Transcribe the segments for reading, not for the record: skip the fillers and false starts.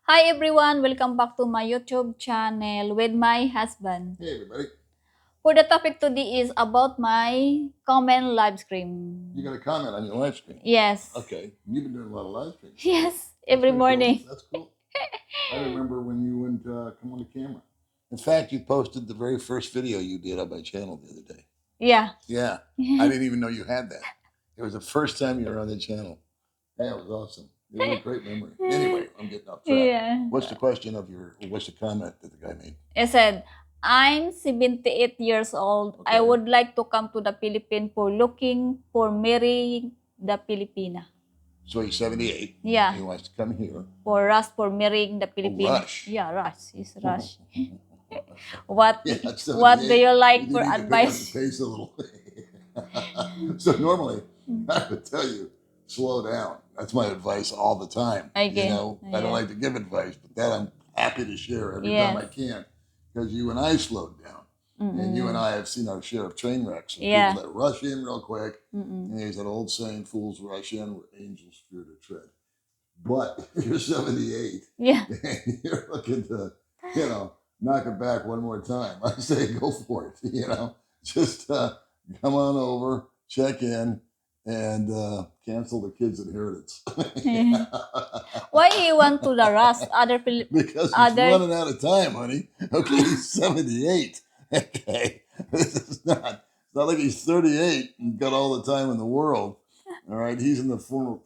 Hi everyone, welcome back to my YouTube channel with my husband. Hey, everybody. For the topic today is about my comment live stream. You got a comment on your live stream? Yes. Okay. You've been doing a lot of live streams. Yes, That's every pretty cool. morning. That's cool. I remember when you wouldn't come on the camera. In fact, you posted the very first video you did on my channel the other day. Yeah. Yeah. I didn't even know you had that. It was the first time you were on the channel. Yeah, it was awesome. You have a great memory. Anyway, I'm getting off track. Yeah. What's the question of what's the comment that the guy made? I said, I'm 78 years old. I Okay. would like to come to the Philippines for looking for marrying the Filipina. So he's 78. Yeah. He wants to come here. For marrying the Filipina. Rush. Yeah, Rush. It's Rush. What Yeah, that's what do 78. you like You for need to pick up advice? the pace a little. So normally, I would tell you, slow down. That's my advice all the time. Okay. You know, I don't Yeah. like to give advice, but that I'm happy to share every Yes. time I can, because you and I slowed down, and you and I have seen our share of train wrecks and Yeah. people that rush in real quick. Mm-mm. And there's that old saying, "Fools rush in where angels fear to tread." But if you're 78 Yeah. and you're looking to, knock it back one more time, I say go for it. Just come on over, check in, and cancel the kid's inheritance. Why you want to the Rush? Because he's Other running out of time, honey. Okay, he's 78. Okay, this is it's not like he's 38 and got all the time in the world. All right, he's in the fourth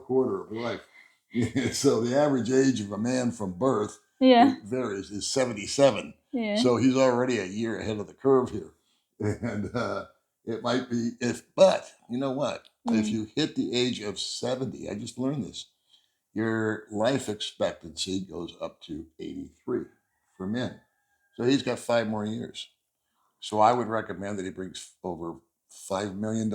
quarter of life. So the average age of a man from birth yeah. varies is 77. Yeah. So he's already a year ahead of the curve here. And it might be but you know what? If you hit the age of 70, I just learned this, your life expectancy goes up to 83 for men. So he's got 5 more years. So I would recommend that he brings over $5 million.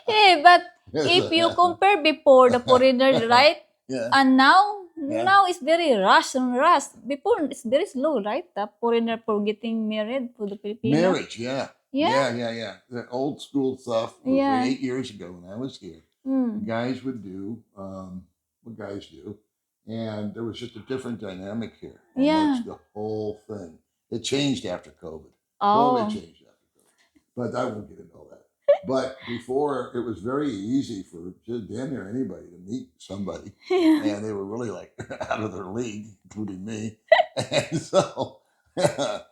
Hey, but Yes, if you compare before the foreigner, right? yeah. And now, Yeah. now it's very rush and rush. Before it's very slow, right? The foreigner for getting married to the Filipino. Marriage, yeah. Yeah. Yeah. The old school stuff was Yeah. like 8 years ago when I was here. Mm. Guys would do what guys do. And there was just a different dynamic here amongst the whole thing. It changed after COVID. COVID Oh. changed after COVID. But I won't get into all that. But before, it was very easy for just damn near anybody to meet somebody. Yeah. And they were really like out of their league, including me. And so that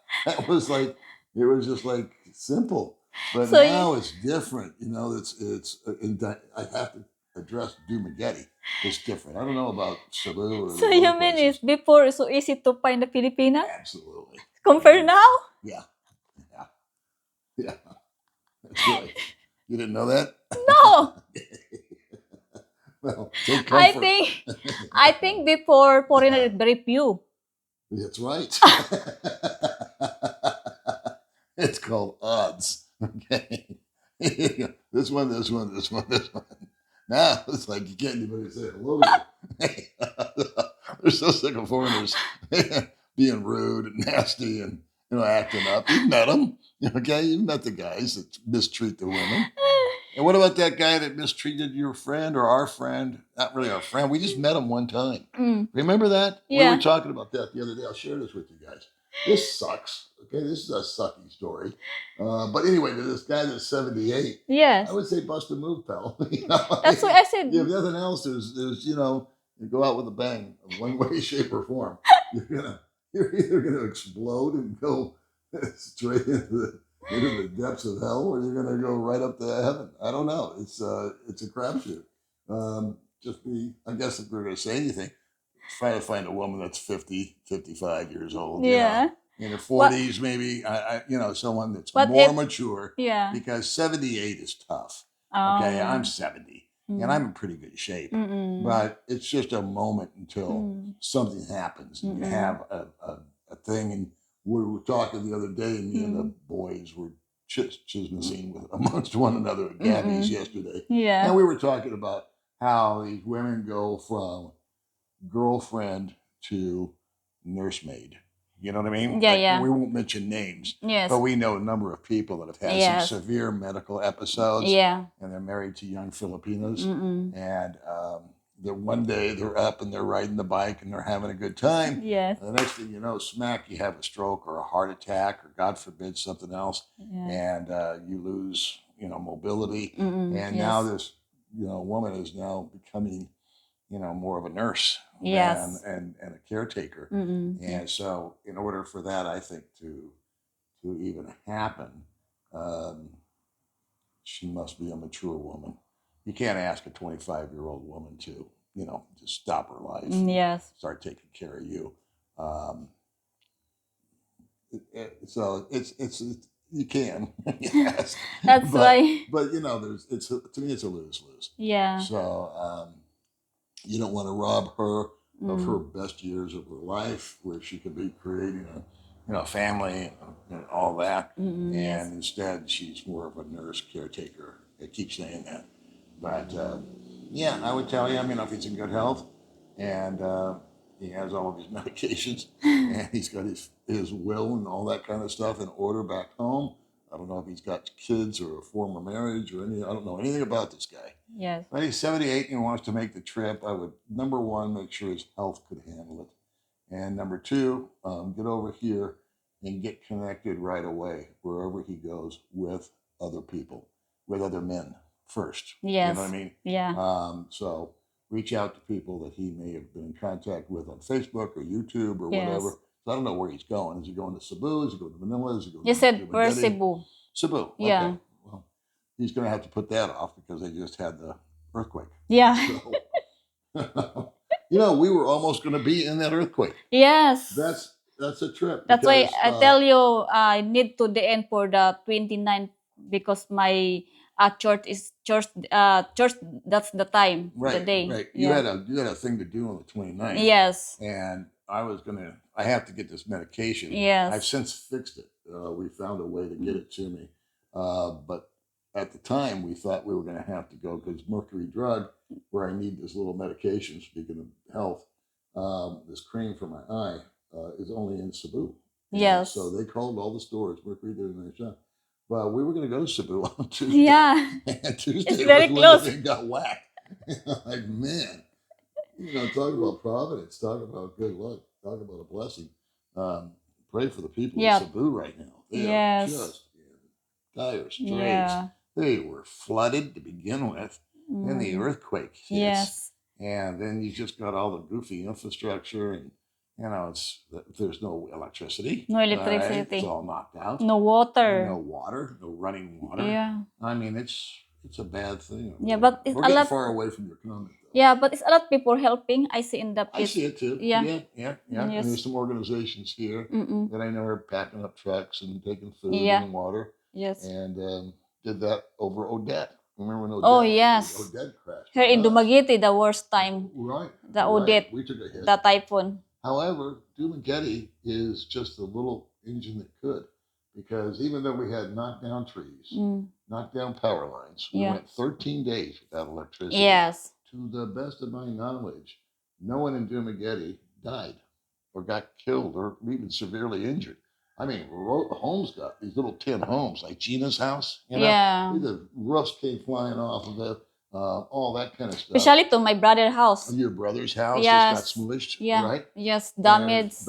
was like, it was just like simple. But So now it's different. I have to address Dumaguete. It's different. I don't know about Cebu or So the you other mean places. it's before it's so easy to find a Filipina? Absolutely. Compare now? Yeah. That's right. You didn't know that? No. Well, take I comfort. think before foreigner is very few. That's right. It's called odds. Okay. This one. Now it's like you can't even say hello to you. They're so sick of foreigners being rude and nasty and acting up. You've met them. Okay, you've met the guys that mistreat the women. And what about that guy that mistreated your friend or our friend? Not really our friend. We just met him one time. Mm. Remember that? Yeah. We were talking about that the other day. I'll share this with you guys. This sucks. Okay, this is a sucky story. But anyway, to this guy that's 78, Yes. I would say bust a move, pal. That's what I said. If nothing else, there's you go out with a bang, in one way, shape, or form. You're either gonna explode and go straight into the depths of hell, or you're gonna go right up to heaven. I don't know. It's a crapshoot. I guess if we're gonna say anything, try to find a woman that's 50, 55 years old. Yeah. In her 40s, maybe. Someone that's more mature. Yeah. Because 78 is tough. Oh. Okay, I'm 70, and I'm in pretty good shape. Mm-mm. But it's just a moment until something happens, and you have a thing. And we were talking the other day, and me and the boys were chismissing with amongst one another at Gabby's yesterday. Yeah. And we were talking about how these women go from girlfriend to nursemaid. You know what I mean? Yeah, yeah. We won't mention names. Yes. But we know a number of people that have had some severe medical episodes. Yeah. And they're married to young Filipinos. Mm-mm. And one day they're up and they're riding the bike and they're having a good time. Yes. And the next thing you know, smack, you have a stroke or a heart attack or God forbid something else, Yeah. and you lose, mobility. And now Yes. this, woman is now becoming, more of a nurse than Yes. and a caretaker. Yeah. And so, in order for that, I think to even happen, um, she must be a mature woman. You can't ask a 25-year-old woman to, just stop her life and Yes. start taking care of you. Um, so it's you can, yes, That's why. but to me it's a lose-lose. Yeah. So you don't want to rob her of her Mm. best years of her life, where she could be creating a family and all that. And Yes. instead, she's more of a nurse caretaker. I keep saying that, but yeah, I would tell you. I mean, if he's in good health and he has all of his medications and he's got his will and all that kind of stuff in order back home. I don't know if he's got kids or a former marriage or any. I don't know anything about this guy. Yes. But he's 78 and he wants to make the trip. I would, number one, make sure his health could handle it. And number two, get over here and get connected right away wherever he goes with other people, with other men first. Yes. You know what I mean? Yeah. So reach out to people that he may have been in contact with on Facebook or YouTube or Yes. whatever. So I don't know where he's going. Is he going to Cebu? Is he going to Manila? Is he going You to said where's Dumaguete? Cebu? Cebu. Okay. Yeah. Well, he's going to have to put that off because they just had the earthquake. Yeah. So, we were almost going to be in that earthquake. Yes. That's a trip. That's why because, I tell you I need to the end for the 29th because my church that's the time, the right, day. right. You Yeah. had a thing to do on the 29th. Yes. And I have to get this medication. Yes. I've since fixed it. We found a way to get it to me. But at the time, we thought we were going to have to go because Mercury Drug, where I need this little medication, speaking of health, this cream for my eye, is only in Cebu. And Yes. so they called all the stores. Mercury did a nice job. Well, we were going to go to Cebu on Tuesday. Yeah. And Tuesday It's very was close. when the thing got whacked. Like, man, talk about providence, talk about good luck, talk about a blessing. Pray for the people Yeah. of Cebu right now. They Yes. are just in dire straits. Yeah. They were flooded to begin with, and the earthquake hits. Yes. And then you just got all the goofy infrastructure, and there's no electricity. No electricity. Right? It's all knocked out. No water. No water. No running water. Yeah. I mean, it's a bad thing. Yeah, but it's we're a getting lot far away from your comment. Though. Yeah, but it's a lot of people helping. I see in the I see it too. Yeah. Yeah. Yes. And there's some organizations here that I know are packing up trucks and taking food Yeah. and water. Yes. And did that over Odette. Remember when Odette? Oh yes. Odette crashed. Here in Dumaguete, the worst time. Right. The Odette. We took a hit. The typhoon. However, Dumaguete is just a little engine that could, because even though we had knocked down trees, knocked down power lines, we went 13 days without electricity. Yes. To the best of my knowledge, no one in Dumaguete died or got killed or even severely injured. I mean, homes got these little tin homes, like Gina's house. Yeah. The roofs came flying off of it, all that kind of stuff. Especially to my brother's house. Your brother's house Yes. just got smooshed, Yeah. right? Yes, damaged.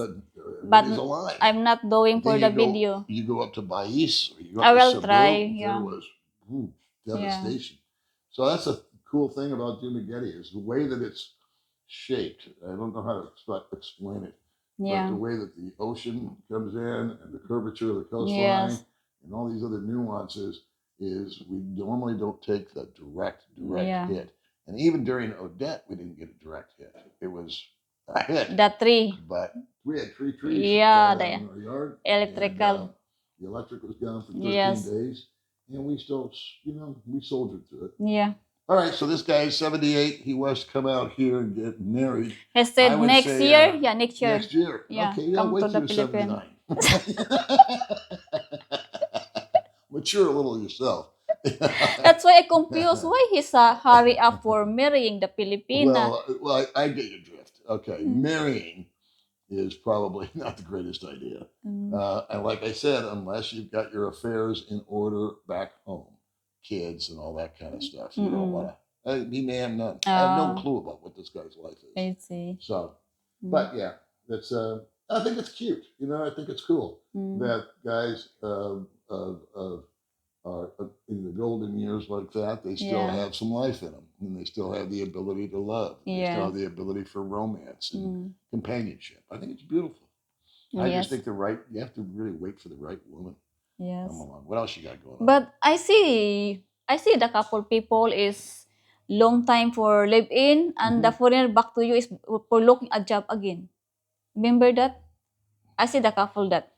But he's alive. I'm not doing for the video. You go up to Bais or you go I up will to Cebu, try. Yeah. there was devastation. So that's a cool thing about Dumaguete is the way that it's shaped. I don't know how to explain it. Yeah. But the way that the ocean comes in and the curvature of the coastline Yes. and all these other nuances is we normally don't take the direct hit. And even during Odette, we didn't get a direct hit. It was a hit. The tree. But we had trees Yeah, in our yard. Electrical. And, the electric was down for 13 Yes. days. And we still, we soldiered through it. Yeah. All right, so this guy is 78. He wants to come out here and get married. He said next year. Yeah, next year. Next year. Yeah, Okay, come wait to till the you're Philippines. 79. Mature a little yourself. That's why I confused why he's hurry up for marrying the Filipina. Well, I get your drift. Okay, marrying is probably not the greatest idea. And like I said, unless you've got your affairs in order back home, kids and all that kind of stuff, you don't want to. He may have none. I have no Oh, clue about what this guy's life is. I see. So, Mm. but yeah, that's. I think it's cute. I think it's cool Mm. that guys are in the golden years like that. They still Yeah. have some life in them, and they still have the ability to love. They still Yeah. have the ability for romance and Mm. companionship. I think it's beautiful. I just Yes. think you have to really wait for the right woman to Yes. come along. What else you got going on? But I see the couple people is long time for live in, and the Mhm. foreigner back to you is for looking a job again. Remember that? I see the couple that.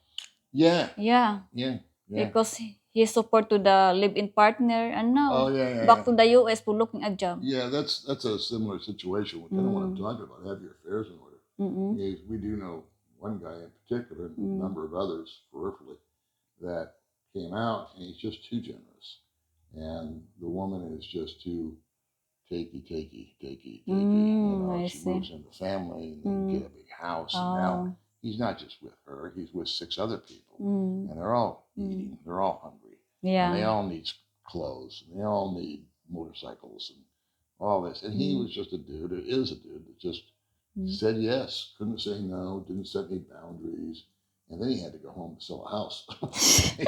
Yeah, Yeah, yeah, yeah. because he support to the live in partner, and Oh now yeah, yeah, back yeah. to the US for looking a job. Yeah, that's a similar situation. Kind of what I'm Mm. talking about. Have your affairs in order. Mm-mm. We do know one guy in particular, and a Mm. number of others peripherally, that came out, and he's just too generous, and the woman is just too takey. I She see. moves into family, and then get a big house, and now Oh. he's not just with her; he's with 6 other people, Mm. and they're all eating, they're all hungry, and they Yeah. all need clothes, and they all need motorcycles, and all this. And he Mm. was just a dude, or is a dude, that just Mm. said yes, couldn't say no, didn't set any boundaries. And then he had to go home to sell a house.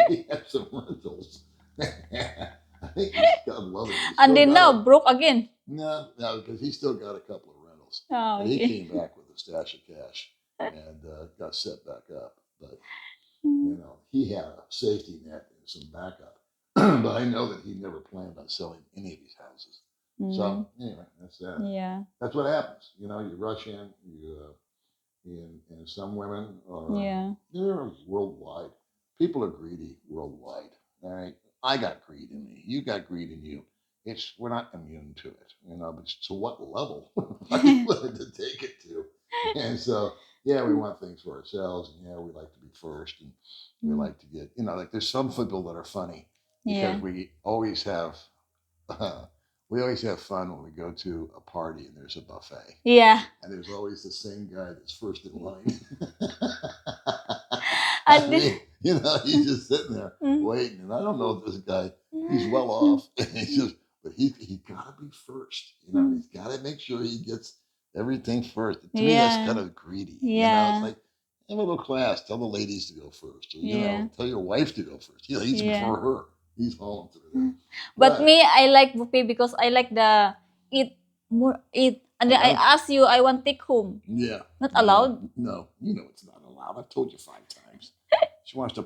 He had some rentals. I think he's God love it. He's And still then got now broke again. no, because he's still got a couple of rentals. Oh, But he okay. came back with a stash of cash and got set back up. But Mm. he had a safety net and some backup. But I know that he never planned on selling any of these houses. Mm. So anyway, that's that. Yeah. That's what happens. You rush in. And some women are Yeah. they're worldwide. People are greedy worldwide. All right, I got greed in me. You got greed in you. We're not immune to it. But to what level are you willing to take it to? And so yeah, we want things for ourselves, and yeah, we like to be first, and we like to get like there's some people that are funny because Yeah. we always have we always have fun when we go to a party and there's a buffet. Yeah. And there's always the same guy that's first in line. I And mean, he's just sitting there Mm. waiting. And I don't know if this guy, he's well off. But he gotta be first. He's gotta make sure he gets everything first. To me, that's kind Yeah. of greedy. Yeah. It's like have a little class. Tell the ladies to go first. Or, Yeah. tell your wife to go first. He's Yeah. before her. He's hauling through there. But me, I like buffet because I like the eat. And then I ask you, I want take home. Yeah. Not allowed? No, it's not allowed. I've told you 5 times. She wants to,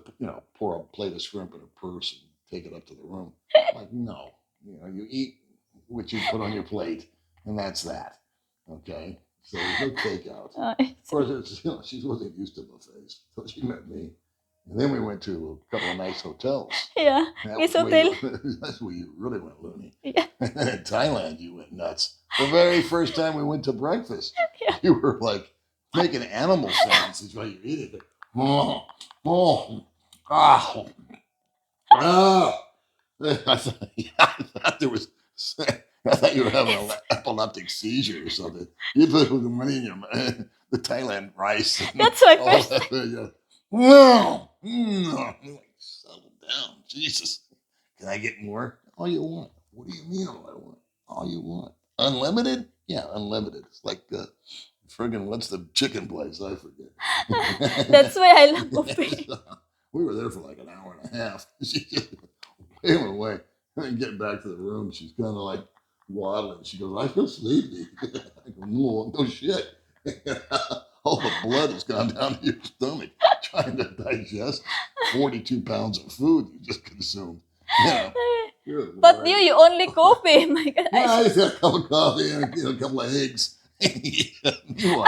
pour a plate of shrimp in her purse and take it up to the room. I'm like, no. You eat what you put on your plate, and that's that. Okay? So there's no takeout. Of course, she wasn't used to buffets until she met me. And then we went to a couple of nice hotels. Yeah. It's hotel. That's where you really went loony. Yeah. In Thailand, you went nuts. The very first time we went to breakfast, Yeah. you were like making animal sounds while you're eating. Oh, ah, ah. I thought there was. I thought you were having an epileptic seizure or something. You put the money in the Thailand rice. That's my first. No, like, settle down, Jesus. Can I get more? All you want. What do you mean all I want? All you want. Unlimited? Yeah, unlimited. It's like friggin' what's the chicken place? I forget. That's why I love buffet. We were there for like an hour and a half. She just waving away. And then getting back to the room, she's kind of like waddling. She goes, I feel sleepy. I go, no shit. All the blood has gone down to your stomach trying to digest 42 pounds of food you just consumed. But you only coffee. My God. Yeah, I just had a cup of coffee and a couple of eggs. Meanwhile,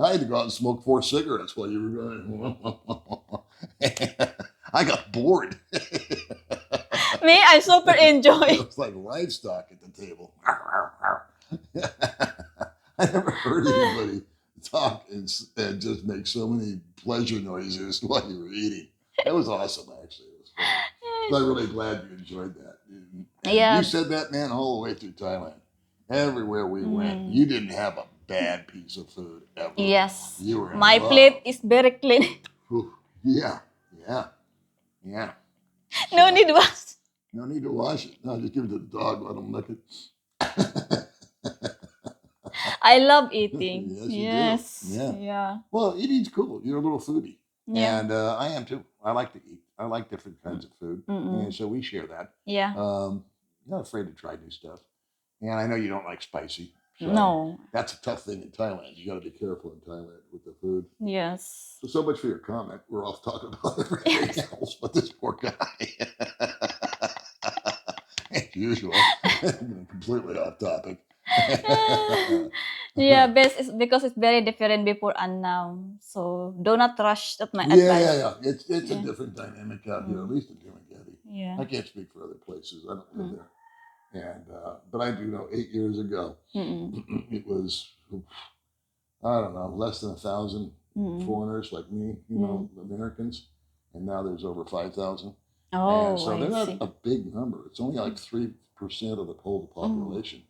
I had to go out and smoke 4 cigarettes while you were going. I got bored. Me, I super enjoy. It was like livestock at the table. I never heard anybody talk and just make so many pleasure noises while you were eating. That was awesome, actually. It was fun. So I'm really glad you enjoyed that. And Yeah. you said that, man, all the way through Thailand. Everywhere we went, you didn't have a bad piece of food ever. Yes. You were in My love. plate is very clean. Whew. Yeah. No need wax. No need to wash it. No, just give it to the dog. Let him lick it. I love eating. Yes, you do. Yes. Yeah. Yeah. Well, eating's cool. You're a little foodie. Yeah. And I am too. I like to eat. I like different kinds of food. Mm-mm. And so we share that. Yeah. Not afraid to try new stuff. And I know you don't like spicy. So No. that's a tough thing in Thailand. You got to be careful in Thailand with the food. Yes. So much for your comment. We're off talking about everything else, but this poor guy, as usual, completely off topic. Yeah, best is because it's very different before and now. So do not rush. That's my Yeah, advice. yeah. It's Yeah. a different dynamic out here, at least in Dumaguete. Yeah. I can't speak for other places. I don't live there. And but I do know 8 years ago, it was, I don't know, less than 1,000 foreigners like me, you know, Americans, and now there's over 5,000. Oh, And so I they're not see. a big number. It's only like 3% of the total population.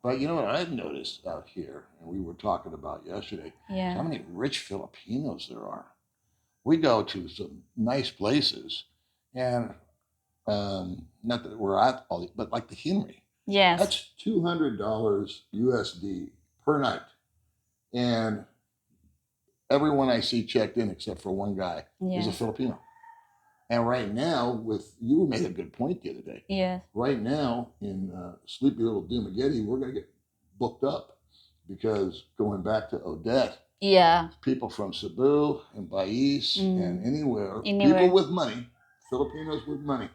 But you know what I've noticed out here, and we were talking about yesterday, Yeah. how many rich Filipinos there are. We go to some nice places, and not that we're at all, but like the Henry. Yes. That's $200 USD per night. And everyone I see checked in except for one guy is a Filipino. And right now, you made a good point the other day. Yes. Right now in sleepy little Dumaguete, we're going to get booked up because going back to Odette, Yeah. people from Cebu and Bais and anywhere, Anywhere. people with money, Filipinos with money,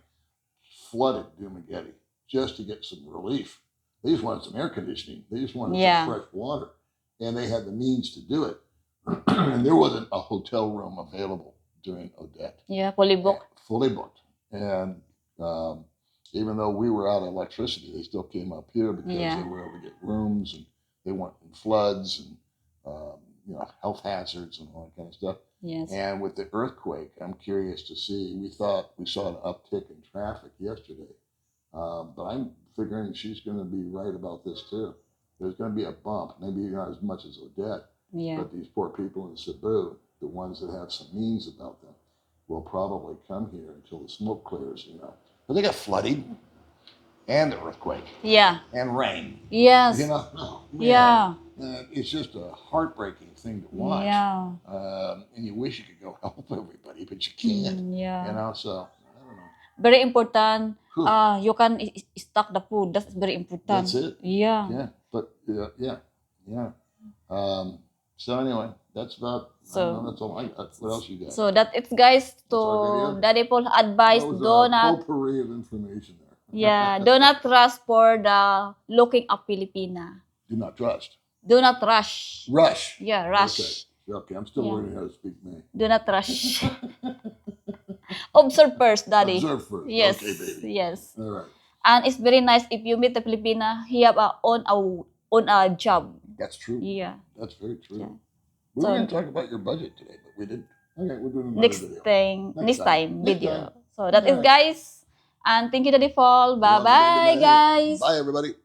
flooded Dumaguete just to get some relief. They just wanted some air conditioning. They just wanted some fresh water. And they had the means to do it. And there wasn't a hotel room available during Odette. Yeah, fully booked. Fully booked. And even though we were out of electricity, they still came up here because they were able to get rooms and they weren't in floods and you know, health hazards and all that kind of stuff. Yes. And with the earthquake, I'm curious to see. We thought we saw an uptick in traffic yesterday, but I'm figuring she's going to be right about this too. There's going to be a bump, maybe not as much as Odette, but these poor people in Cebu, the ones that have some means about them, will probably come here until the smoke clears, you know. But they got flooding and the earthquake. Yeah. And rain. Yes. You know, oh, man. Yeah. It's just a heartbreaking thing to watch. Yeah. And you wish you could go help everybody, but you can't. Yeah. You know, so I don't know. Very important. You can stock the food. That's very important. That's it. Yeah. Yeah. But yeah. So anyway, that's about. So that's all I got. What else you got? So that it's guys to Daddy Paul advice. That was Do a not. potpourri of information there. Yeah. Do not trust for the looking up Filipina. Do not trust. Do not rush. Rush. Yeah, rush. Okay. I'm still learning how to speak May. Do not rush. Observe first, Daddy. Observe first. Yes. Okay, baby. Yes. All right. And it's very nice if you meet the Filipina. He have own a job. That's true. Yeah. That's very true. Yeah. We were going to talk about your budget today, but we didn't. Okay, we're doing another video. Next time video. Time. So that is guys. And thank you, Daddy Paul. Bye bye, guys. Bye, everybody.